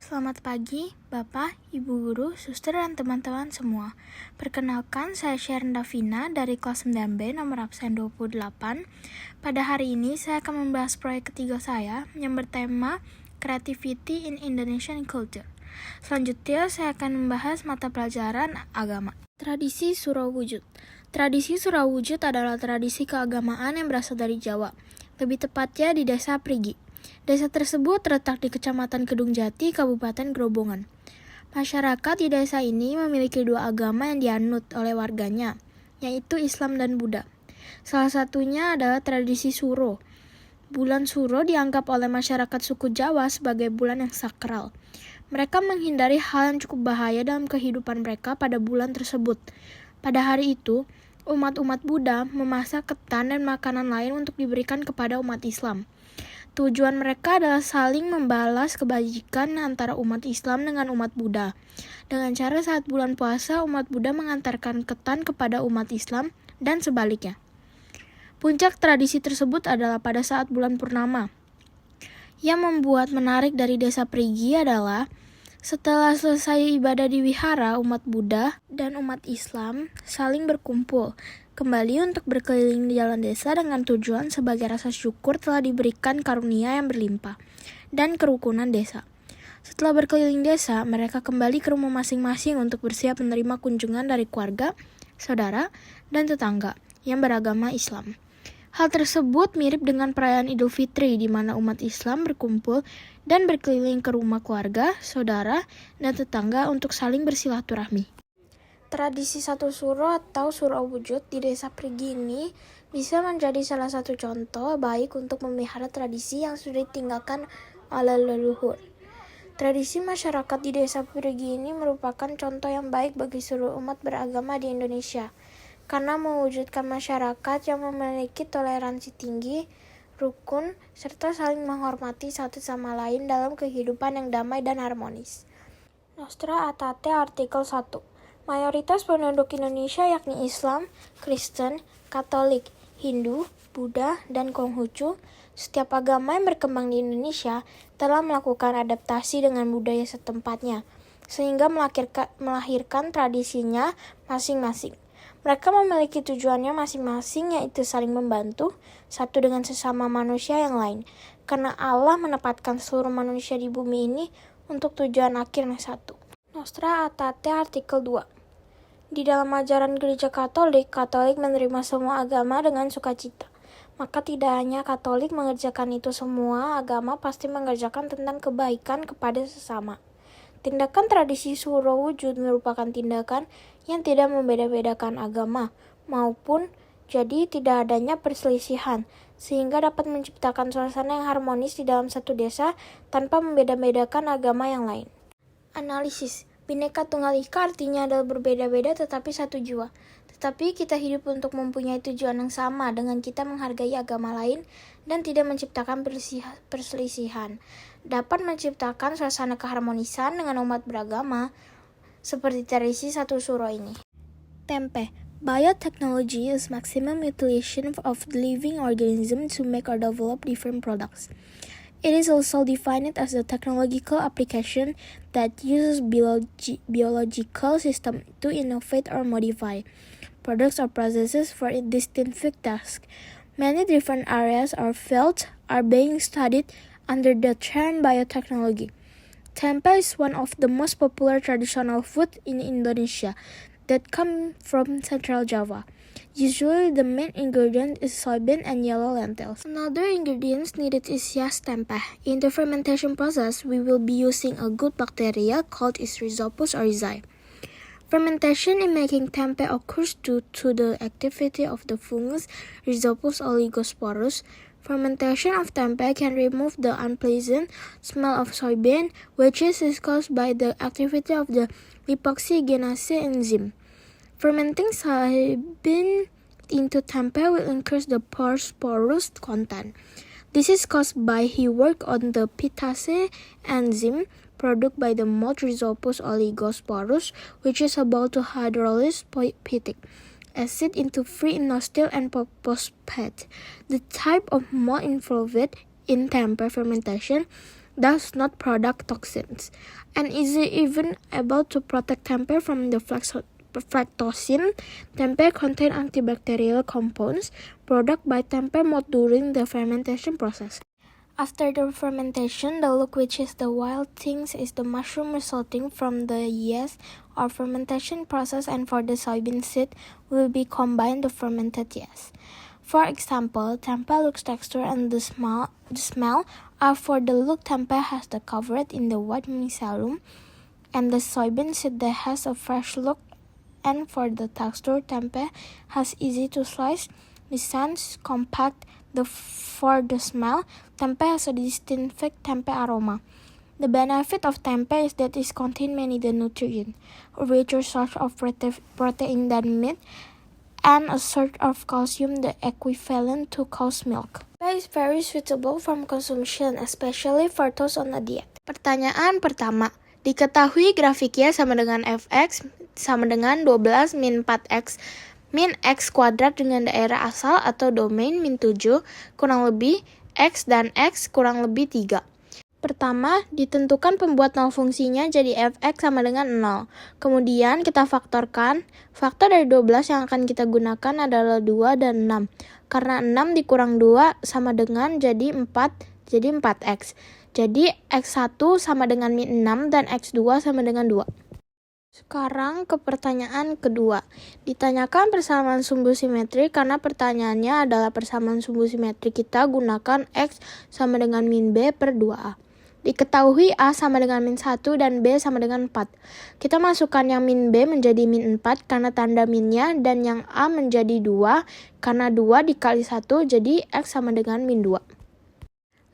Selamat pagi, Bapak, Ibu Guru, Suster, dan teman-teman semua. Perkenalkan, saya Sharon Davina dari kelas 9B nomor absen 28. Pada hari ini, saya akan membahas proyek ketiga saya yang bertema Creativity in Indonesian Culture. Selanjutnya, saya akan membahas mata pelajaran agama. Tradisi Surau Wujud. Tradisi Surau Wujud adalah tradisi keagamaan yang berasal dari Jawa, lebih tepatnya di Desa Prigi. Desa tersebut terletak di Kecamatan Kedung Jati, Kabupaten Grobogan. Masyarakat di desa ini memiliki dua agama yang dianut oleh warganya, yaitu Islam dan Buddha. Salah satunya adalah tradisi Suro. Bulan Suro dianggap oleh masyarakat suku Jawa sebagai bulan yang sakral. Mereka menghindari hal yang cukup bahaya dalam kehidupan mereka pada bulan tersebut. Pada hari itu, umat-umat Buddha memasak ketan dan makanan lain untuk diberikan kepada umat Islam. Tujuan mereka adalah saling membalas kebajikan antara umat Islam dengan umat Buddha. Dengan cara saat bulan puasa, umat Buddha mengantarkan ketan kepada umat Islam dan sebaliknya. Puncak tradisi tersebut adalah pada saat bulan purnama. Yang membuat menarik dari desa Prigi adalah setelah selesai ibadah di wihara, umat Buddha dan umat Islam saling berkumpul kembali untuk berkeliling di jalan desa dengan tujuan sebagai rasa syukur telah diberikan karunia yang berlimpah dan kerukunan desa. Setelah berkeliling desa, mereka kembali ke rumah masing-masing untuk bersiap menerima kunjungan dari keluarga, saudara, dan tetangga yang beragama Islam. Hal tersebut mirip dengan perayaan Idul Fitri di mana umat Islam berkumpul dan berkeliling ke rumah keluarga, saudara, dan tetangga untuk saling bersilaturahmi. Tradisi satu suro atau surau wujud di desa Prigi ini bisa menjadi salah satu contoh baik untuk memelihara tradisi yang sudah ditinggalkan oleh leluhur. Tradisi masyarakat di desa Prigi ini merupakan contoh yang baik bagi seluruh umat beragama di Indonesia, karena mewujudkan masyarakat yang memiliki toleransi tinggi, rukun, serta saling menghormati satu sama lain dalam kehidupan yang damai dan harmonis. Nostra Aetate Artikel 1. Mayoritas penduduk Indonesia yakni Islam, Kristen, Katolik, Hindu, Buddha, dan Konghucu. Setiap agama yang berkembang di Indonesia telah melakukan adaptasi dengan budaya setempatnya, sehingga melahirkan tradisinya masing-masing. Mereka memiliki tujuannya masing-masing, yaitu saling membantu satu dengan sesama manusia yang lain, karena Allah menempatkan seluruh manusia di bumi ini untuk tujuan akhir yang satu. Nostra Aetate Artikel 2. Di dalam ajaran gereja Katolik menerima semua agama dengan sukacita. Maka tidak hanya Katolik mengerjakan itu, semua agama pasti mengerjakan tentang kebaikan kepada sesama. Tindakan tradisi Surau Wujud merupakan tindakan yang tidak membeda-bedakan agama, maupun jadi tidak adanya perselisihan, sehingga dapat menciptakan suasana yang harmonis di dalam satu desa tanpa membeda-bedakan agama yang lain. Analisis. Bhinneka Tunggal Ika artinya adalah berbeda-beda tetapi satu jiwa. Tetapi kita hidup untuk mempunyai tujuan yang sama dengan kita menghargai agama lain dan tidak menciptakan perselisihan. Dapat menciptakan suasana keharmonisan dengan umat beragama seperti tradisi satu suro ini. Tempe. Biotechnology is maximum utilization of living organisms to make or develop different products. It is also defined as a technological application that uses biological systems to innovate or modify products or processes for a distinct task. Many different areas or fields are being studied under the term biotechnology. Tempe is one of the most popular traditional food in Indonesia that come from Central Java. Usually the main ingredient is soybean and yellow lentils. Another ingredient needed is yast tempeh. In the fermentation process, we will be using a good bacteria called Rhizopus oryzae. Fermentation in making tempeh occurs due to the activity of the fungus Rhizopus oligosporus. Fermentation of tempeh can remove the unpleasant smell of soybean, which is caused by the activity of the lipoxygenase enzyme. Fermenting soybean into tempeh will increase the phosphorus content. This is caused by he work on the pitase enzyme produced by the mold Rhizopus oligosporus, which is about to hydrolyze phytic acid into free inositol and phosphate. The type of mold involved in tempeh fermentation does not produce toxins, and is even able to protect tempe from the aflatoxin. Tempe contain antibacterial compounds produced by tempe mold during the fermentation process. After the fermentation, the look which is the wild things is the mushroom resulting from the yeast or fermentation process, and for the soybean seed will be combined the fermented yeast. For example, tempe looks texture and the smell are for the look tempe has the covered in the white mycelium, and the soybean seed that has a fresh look, and for the texture tempe has easy to slice, the sense compact. For the smell, tempe has a distinctive tempe aroma. The benefit of tempe is that it contains many the nutrients, a richer source of protein than meat, and a source of calcium, the equivalent to cow's milk. Tempe is very suitable for consumption, especially for those on a diet. Pertanyaan pertama, diketahui grafiknya sama dengan fx sama dengan 12 min 4x min x kuadrat dengan daerah asal atau domain min 7 kurang lebih x dan x kurang lebih 3. Pertama, ditentukan pembuat nol fungsinya jadi fx sama dengan 0. Kemudian kita faktorkan. Faktor dari 12 yang akan kita gunakan adalah 2 dan 6. Karena 6 dikurang 2 sama dengan jadi 4, jadi 4x. Jadi x1 sama dengan min 6 dan x2 sama dengan 2. Sekarang ke pertanyaan kedua. Ditanyakan persamaan sumbu simetri karena pertanyaannya adalah persamaan sumbu simetri kita gunakan X sama dengan min B per 2A. Diketahui A sama dengan min 1 dan B sama dengan 4. Kita masukkan yang min B menjadi min 4 karena tanda minnya, dan yang A menjadi 2 karena 2 dikali 1 jadi X sama dengan min 2.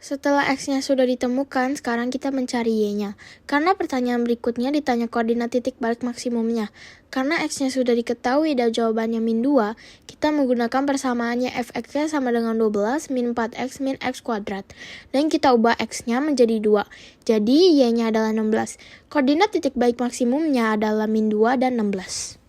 Setelah X-nya sudah ditemukan, sekarang kita mencari Y-nya. Karena pertanyaan berikutnya ditanya koordinat titik balik maksimumnya. Karena X-nya sudah diketahui dan jawabannya min 2, kita menggunakan persamaannya Fx-nya sama dengan 12 min 4x min x kuadrat. Dan kita ubah X-nya menjadi 2. Jadi Y-nya adalah 16. Koordinat titik balik maksimumnya adalah min 2 dan 16.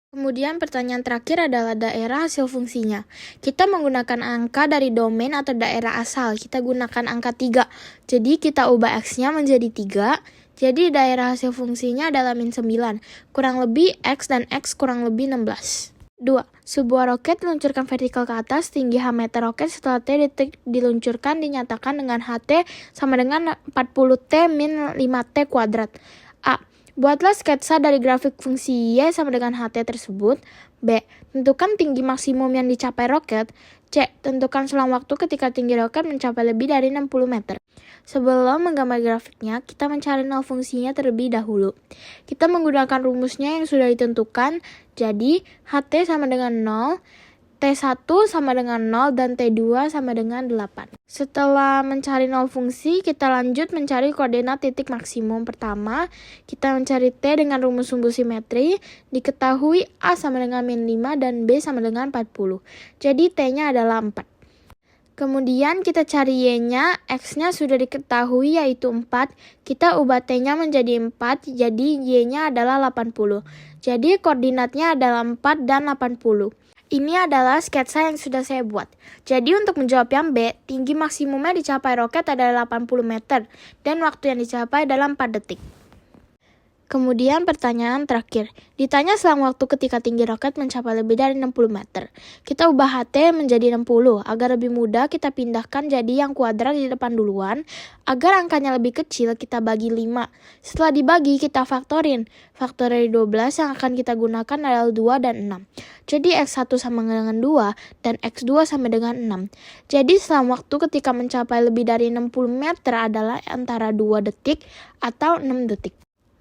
Kemudian pertanyaan terakhir adalah daerah hasil fungsinya. Kita menggunakan angka dari domain atau daerah asal. Kita gunakan angka 3. Jadi kita ubah X-nya menjadi 3. Jadi daerah hasil fungsinya adalah min 9. Kurang lebih X dan X kurang lebih 16. 2. Sebuah roket diluncurkan vertikal ke atas, tinggi H meter roket setelah T detik diluncurkan dinyatakan dengan HT sama dengan 40T min 5T kuadrat. A. Buatlah sketsa dari grafik fungsi Y sama dengan HT tersebut. B. Tentukan tinggi maksimum yang dicapai roket. C. Tentukan selang waktu ketika tinggi roket mencapai lebih dari 60 meter. Sebelum menggambar grafiknya, kita mencari nol fungsinya terlebih dahulu. Kita menggunakan rumusnya yang sudah ditentukan. Jadi, HT sama dengan 0, T1 sama dengan 0, dan T2 sama dengan 8. Setelah mencari nol fungsi, kita lanjut mencari koordinat titik maksimum. Pertama, kita mencari T dengan rumus sumbu simetri. Diketahui A sama dengan min 5 dan B sama dengan 40. Jadi T-nya adalah 4. Kemudian kita cari Y-nya, X-nya sudah diketahui yaitu 4. Kita ubah T-nya menjadi 4, jadi Y-nya adalah 80. Jadi koordinatnya adalah 4 dan 80. Ini adalah sketsa yang sudah saya buat. Jadi untuk menjawab yang B, tinggi maksimumnya dicapai roket adalah 80 meter dan waktu yang dicapai adalah 4 detik. Kemudian pertanyaan terakhir, ditanya selang waktu ketika tinggi roket mencapai lebih dari 60 meter. Kita ubah HT menjadi 60, agar lebih mudah kita pindahkan jadi yang kuadrat di depan duluan. Agar angkanya lebih kecil, kita bagi 5. Setelah dibagi, kita faktorin. Faktor dari 12 yang akan kita gunakan adalah 2 dan 6. Jadi X1 sama dengan 2 dan X2 sama dengan 6. Jadi selang waktu ketika mencapai lebih dari 60 meter adalah antara 2 detik atau 6 detik.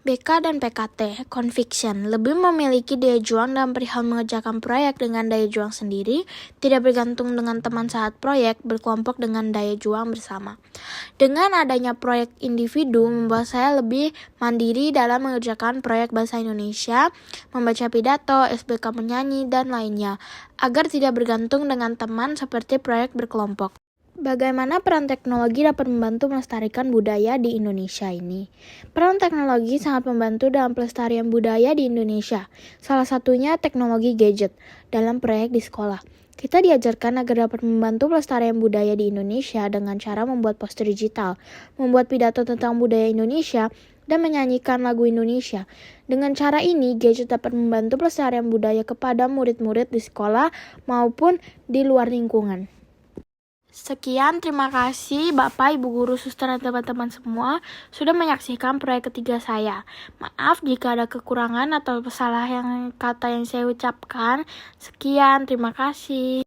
BK dan PKT, conviction, lebih memiliki daya juang dalam perihal mengerjakan proyek dengan daya juang sendiri, tidak bergantung dengan teman saat proyek, berkelompok dengan daya juang bersama. Dengan adanya proyek individu, membuat saya lebih mandiri dalam mengerjakan proyek bahasa Indonesia, membaca pidato, SBK menyanyi, dan lainnya, agar tidak bergantung dengan teman seperti proyek berkelompok. Bagaimana peran teknologi dapat membantu melestarikan budaya di Indonesia ini? Peran teknologi sangat membantu dalam pelestarian budaya di Indonesia. Salah satunya teknologi gadget dalam proyek di sekolah. Kita diajarkan agar dapat membantu pelestarian budaya di Indonesia dengan cara membuat poster digital, membuat pidato tentang budaya Indonesia, dan menyanyikan lagu Indonesia. Dengan cara ini, gadget dapat membantu pelestarian budaya kepada murid-murid di sekolah maupun di luar lingkungan. Sekian, terima kasih Bapak, Ibu Guru, Suster, dan teman-teman semua sudah menyaksikan proyek ketiga saya. Maaf jika ada kekurangan atau salah kata yang saya ucapkan. Sekian, terima kasih.